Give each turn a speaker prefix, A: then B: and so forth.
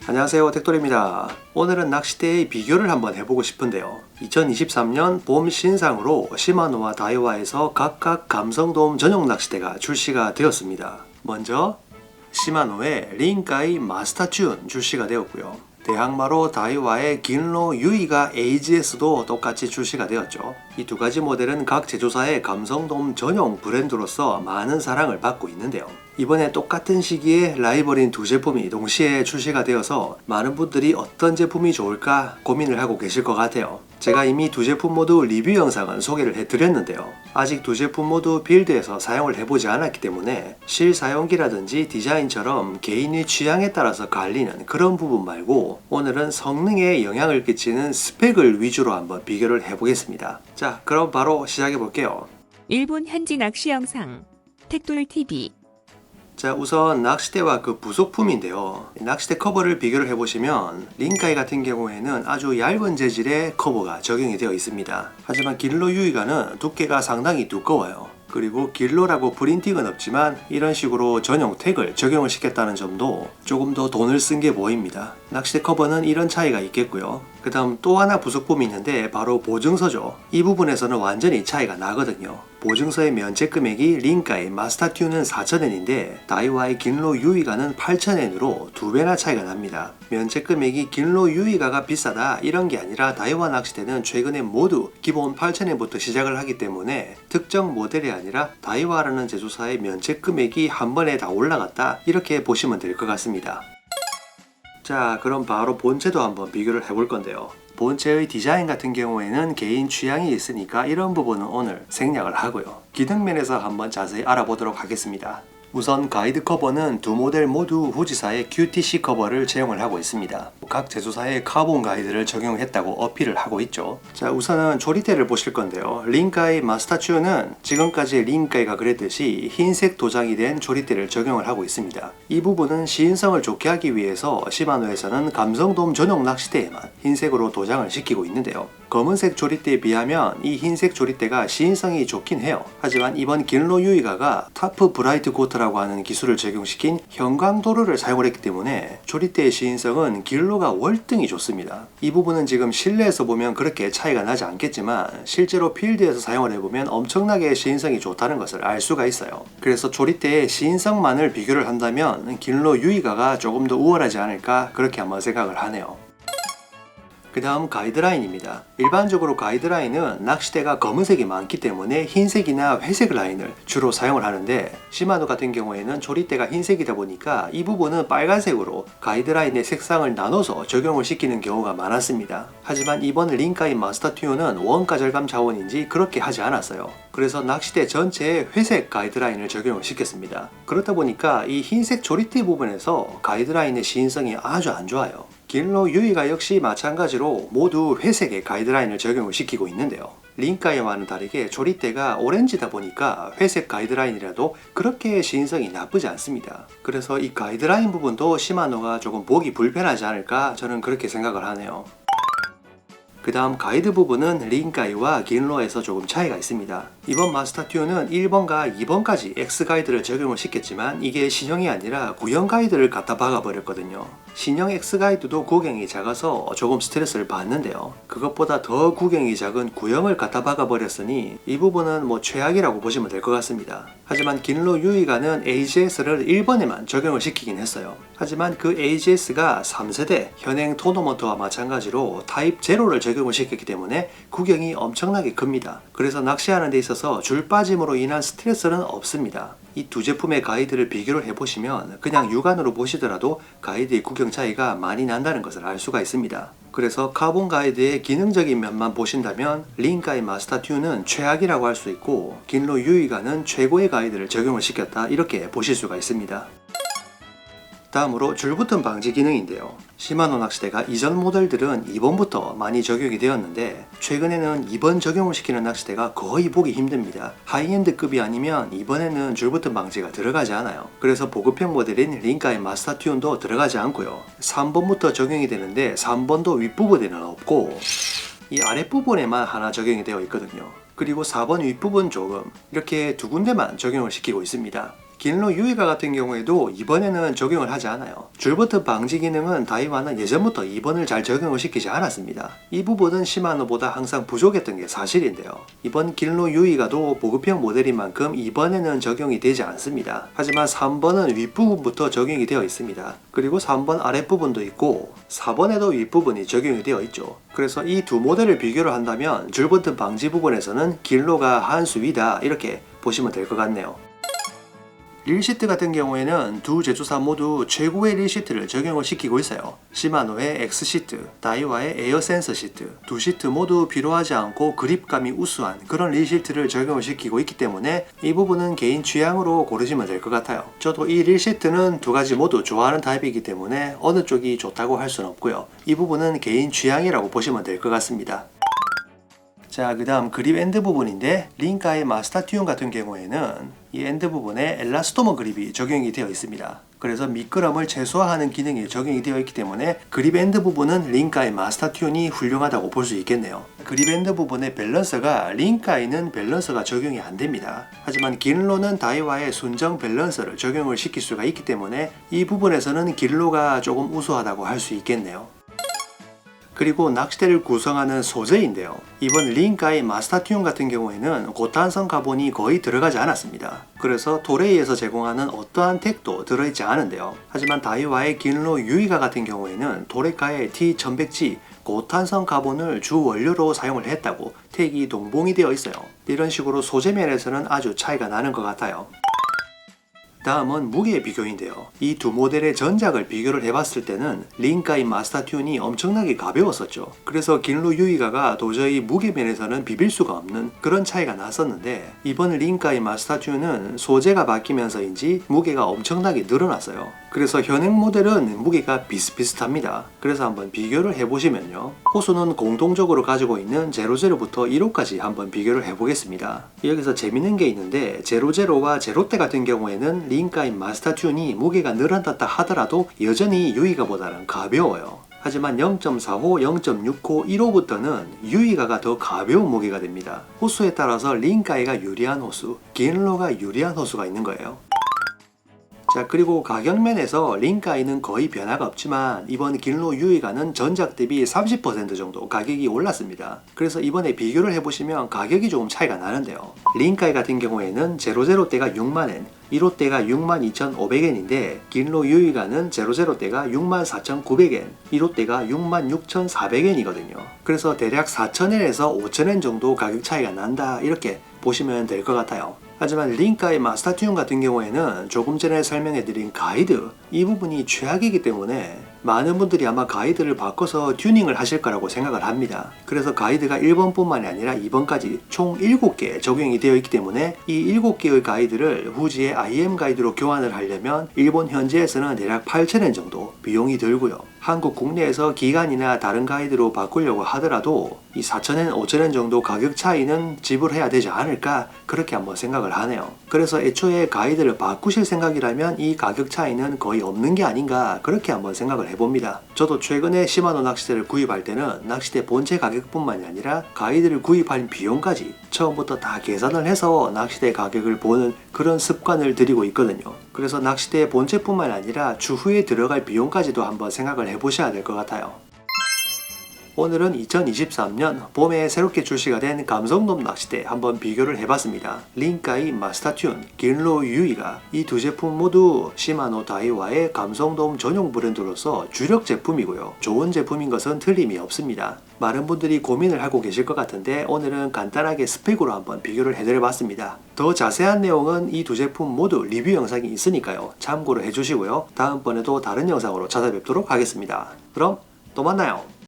A: 안녕하세요, 택돌입니다. 오늘은 낚싯대의 비교를 한번 해보고 싶은데요. 2023년 봄 신상으로 시마노와 다이와에서 각각 감성돔 전용 낚싯대가 출시가 되었습니다. 먼저 시마노의 링카이 마스터튠 출시가 되었고요. 대항마로 다이와의 긴로 유이가 AGS도 똑같이 출시가 되었죠. 이 두 가지 모델은 각 제조사의 감성돔 전용 브랜드로서 많은 사랑을 받고 있는데요. 이번에 똑같은 시기에 라이벌인 두 제품이 동시에 출시가 되어서 많은 분들이 어떤 제품이 좋을까 고민을 하고 계실 것 같아요. 제가 이미 두 제품 모두 리뷰 영상은 소개를 해드렸는데요. 아직 두 제품 모두 빌드에서 사용을 해보지 않았기 때문에 실사용기라든지 디자인처럼 개인의 취향에 따라서 갈리는 그런 부분 말고 오늘은 성능에 영향을 끼치는 스펙을 위주로 한번 비교를 해보겠습니다. 자, 그럼 바로 시작해 볼게요.
B: 일본 현지 낚시 영상 택돌TV.
A: 자, 우선 낚싯대와 그 부속품인데요. 낚싯대 커버를 비교를 해보시면 링카이 같은 경우에는 아주 얇은 재질의 커버가 적용이 되어 있습니다. 하지만 길로 유이가는 두께가 상당히 두꺼워요. 그리고 길로라고 프린팅은 없지만 이런 식으로 전용 택을 적용을 시켰다는 점도 조금 더 돈을 쓴 게 보입니다. 낚싯대 커버는 이런 차이가 있겠고요. 그 다음 또 하나 부속품이 있는데 바로 보증서죠. 이 부분에서는 완전히 차이가 나거든요. 보증서의 면책 금액이 링카의 마스터튠은 4,000엔인데 다이와의 긴로 유이가는 8,000엔으로 2배나 차이가 납니다. 면책 금액이 긴로 유이가가 비싸다 이런 게 아니라 다이와 낚싯대는 최근에 모두 기본 8,000엔부터 시작을 하기 때문에 특정 모델이 아니라 다이와라는 제조사의 면책 금액이 한 번에 다 올라갔다 이렇게 보시면 될 것 같습니다. 자, 그럼 바로 본체도 한번 비교를 해볼 건데요. 본체의 디자인 같은 경우에는 개인 취향이 있으니까 이런 부분은 오늘 생략을 하고요. 기능면에서 한번 자세히 알아보도록 하겠습니다. 우선 가이드 커버는 두 모델 모두 후지사의 QTC 커버를 제공을 하고 있습니다. 각 제조사의 카본 가이드를 적용했다고 어필을 하고 있죠. 자, 우선은 조리대를 보실 건데요. 링카이 마스터튠은 지금까지 링카이가 그랬듯이 흰색 도장이 된 조리대를 적용을 하고 있습니다. 이 부분은 시인성을 좋게 하기 위해서 시마노에서는 감성돔 전용 낚싯대에만 흰색으로 도장을 시키고 있는데요. 검은색 조리대에 비하면 이 흰색 조리대가 시인성이 좋긴 해요. 하지만 이번 긴로 유이가가 타프 브라이트 코트라고 하는 기술을 적용시킨 형광도르를 사용을 했기 때문에 조리대의 시인성은 길로가 월등히 좋습니다. 이 부분은 지금 실내에서 보면 그렇게 차이가 나지 않겠지만 실제로 필드에서 사용을 해보면 엄청나게 시인성이 좋다는 것을 알 수가 있어요. 그래서 조리대의 시인성만을 비교를 한다면 긴로 유이가가 조금 더 우월하지 않을까 그렇게 한번 생각을 하네요. 그 다음 가이드라인입니다. 일반적으로 가이드라인은 낚싯대가 검은색이 많기 때문에 흰색이나 회색 라인을 주로 사용을 하는데 시마노 같은 경우에는 조리대가 흰색이다 보니까 이 부분은 빨간색으로 가이드라인의 색상을 나눠서 적용을 시키는 경우가 많았습니다. 하지만 이번 링카이 마스터튠은 원가 절감 자원인지 그렇게 하지 않았어요. 그래서 낚싯대 전체에 회색 가이드라인을 적용을 시켰습니다. 그렇다 보니까 이 흰색 조리대 부분에서 가이드라인의 시인성이 아주 안 좋아요. 긴로 유이가 역시 마찬가지로 모두 회색의 가이드라인을 적용을 시키고 있는데요. 링카이와는 다르게 조리대가 오렌지다 보니까 회색 가이드라인이라도 그렇게 시인성이 나쁘지 않습니다. 그래서 이 가이드라인 부분도 시마노가 조금 보기 불편하지 않을까 저는 그렇게 생각을 하네요. 그 다음 가이드 부분은 링카이와 긴로에서 조금 차이가 있습니다. 이번 마스터튠은 1번과 2번까지 X 가이드를 적용을 시켰지만 이게 신형이 아니라 구형 가이드를 갖다 박아버렸거든요. 신형 X 가이드도 구경이 작아서 조금 스트레스를 받는데요. 그것보다 더 구경이 작은 구형을 갖다 박아버렸으니 이 부분은 뭐 최악이라고 보시면 될 것 같습니다. 하지만 긴로 유이가는 AGS를 1번에만 적용을 시키긴 했어요. 하지만 그 AGS가 3세대 현행 토너먼트와 마찬가지로 타입 제로를 적용을 시켰기 때문에 구경이 엄청나게 큽니다. 그래서 낚시하는 데 있어서 줄 빠짐으로 인한 스트레스는 없습니다. 이 두 제품의 가이드를 비교를 해보시면 그냥 육안으로 보시더라도 가이드의 구경 차이가 많이 난다는 것을 알 수가 있습니다. 그래서 카본 가이드의 기능적인 면만 보신다면 링카이 마스터튠은 최악이라고 할 수 있고 긴로 유이가는 최고의 가이드를 적용을 시켰다 이렇게 보실 수가 있습니다. 다음으로 줄붙음 방지 기능인데요. 시마노 낚싯대가 이전 모델들은 2번부터 많이 적용이 되었는데 최근에는 2번 적용을 시키는 낚싯대가 거의 보기 힘듭니다. 하이엔드급이 아니면 2번에는 줄붙음 방지가 들어가지 않아요. 그래서 보급형 모델인 링카이 마스터튠도 들어가지 않고요. 3번부터 적용이 되는데 3번도 윗부분에는 없고 이 아랫부분에만 하나 적용이 되어 있거든요. 그리고 4번 윗부분 조금 이렇게 두 군데만 적용을 시키고 있습니다. 긴로 유이가 같은 경우에도 2번에는 적용을 하지 않아요. 줄버튼 방지 기능은 다이와는 예전부터 2번을 잘 적용을 시키지 않았습니다. 이 부분은 시마노보다 항상 부족했던 게 사실인데요. 이번 긴로 유이가도 보급형 모델인 만큼 2번에는 적용이 되지 않습니다. 하지만 3번은 윗부분부터 적용이 되어 있습니다. 그리고 3번 아랫부분도 있고 4번에도 윗부분이 적용이 되어 있죠. 그래서 이 두 모델을 비교를 한다면 줄버튼 방지 부분에서는 긴로가 한 수 위다 이렇게 보시면 될 것 같네요. 릴시트 같은 경우에는 두 제조사 모두 최고의 릴시트를 적용을 시키고 있어요. 시마노의 X시트, 다이와의 에어센서 시트, 두 시트 모두 필요하지 않고 그립감이 우수한 그런 릴시트를 적용을 시키고 있기 때문에 이 부분은 개인 취향으로 고르시면 될 것 같아요. 저도 이 릴시트는 두 가지 모두 좋아하는 타입이기 때문에 어느 쪽이 좋다고 할 수는 없고요. 이 부분은 개인 취향이라고 보시면 될 것 같습니다. 자, 그 다음 그립 엔드 부분인데 링카의 마스터 튠 같은 경우에는 이 엔드 부분에 엘라스토머 그립이 적용이 되어 있습니다. 그래서 미끄럼을 최소화하는 기능이 적용이 되어 있기 때문에 그립 엔드 부분은 링카의 마스터 튠이 훌륭하다고 볼 수 있겠네요. 그립 엔드 부분의 밸런서가 링카에는 밸런서가 적용이 안 됩니다. 하지만 긴로는 다이와의 순정 밸런서를 적용을 시킬 수가 있기 때문에 이 부분에서는 긴로가 조금 우수하다고 할 수 있겠네요. 그리고 낚싯대를 구성하는 소재인데요. 이번 링카의 마스터 튠 같은 경우에는 고탄성 카본이 거의 들어가지 않았습니다. 그래서 도레이에서 제공하는 어떠한 택도 들어있지 않은데요. 하지만 다이와의 긴로 유이가 같은 경우에는 도레카의 T1100G 고탄성 카본을 주 원료로 사용을 했다고 택이 동봉이 되어 있어요. 이런 식으로 소재 면에서는 아주 차이가 나는 것 같아요. 다음은 무게 비교인데요. 이 두 모델의 전작을 비교를 해봤을 때는 링카의 마스터 튠이 엄청나게 가벼웠었죠. 그래서 긴로 유이가가 도저히 무게 면에서는 비빌 수가 없는 그런 차이가 났었는데 이번 링카의 마스터 튠은 소재가 바뀌면서인지 무게가 엄청나게 늘어났어요. 그래서 현행 모델은 무게가 비슷비슷합니다. 그래서 한번 비교를 해보시면요. 호수는 공통적으로 가지고 있는 00부터 1호까지 한번 비교를 해보겠습니다. 여기서 재밌는 게 있는데 00와 제로대 같은 경우에는 링카의 마스터 튠이 무게가 늘어났다 하더라도 여전히 유이가보다는 가벼워요. 하지만 0.45, 0.65, 1호부터는 유이가가 더 가벼운 무게가 됩니다. 호수에 따라서 링카이가 유리한 호수, 긴로가 유리한 호수가 있는 거예요. 자, 그리고 가격 면에서 링카이는 거의 변화가 없지만 이번 긴로 유이가는 전작 대비 30% 정도 가격이 올랐습니다. 그래서 이번에 비교를 해보시면 가격이 조금 차이가 나는데요. 링카이 같은 경우에는 00대가 6만엔, 1호대가 62,500엔인데 긴로 유이가는 00대가 64,900엔, 1호대가 66,400엔이거든요. 그래서 대략 4,000엔에서 5,000엔 정도 가격 차이가 난다 이렇게 보시면 될 것 같아요. 하지만 링카의 마스터 튠 같은 경우에는 조금 전에 설명해드린 가이드 이 부분이 최악이기 때문에 많은 분들이 아마 가이드를 바꿔서 튜닝을 하실 거라고 생각을 합니다. 그래서 가이드가 1번뿐만이 아니라 2번까지 총 7개 적용이 되어 있기 때문에 이 7개의 가이드를 후지의 IM 가이드로 교환을 하려면 일본 현지에서는 대략 8,000엔 정도 비용이 들고요. 한국 국내에서 기간이나 다른 가이드로 바꾸려고 하더라도 이 4,000엔, 5,000엔 정도 가격 차이는 지불해야 되지 않을까 그렇게 한번 생각을 하네요. 그래서 애초에 가이드를 바꾸실 생각이라면 이 가격 차이는 거의 없는 게 아닌가 그렇게 한번 생각을 해봅니다. 저도 최근에 시마노 낚싯대를 구입할 때는 낚싯대 본체 가격뿐만이 아니라 가이드를 구입할 비용까지 처음부터 다 계산을 해서 낚싯대 가격을 보는 그런 습관을 들이고 있거든요. 그래서 낚싯대 본체뿐만 아니라 추후에 들어갈 비용까지도 한번 생각을 해보셔야 될 것 같아요. 오늘은 2023년 봄에 새롭게 출시가 된 감성돔 낚싯대 한번 비교를 해봤습니다. 링카이 마스터 튠, 긴로 유이가 이 두 제품 모두 시마노 다이와의 감성돔 전용 브랜드로서 주력 제품이고요. 좋은 제품인 것은 틀림이 없습니다. 많은 분들이 고민을 하고 계실 것 같은데 오늘은 간단하게 스펙으로 한번 비교를 해드려봤습니다. 더 자세한 내용은 이 두 제품 모두 리뷰 영상이 있으니까요. 참고를 해주시고요. 다음번에도 다른 영상으로 찾아뵙도록 하겠습니다. 그럼 또 만나요.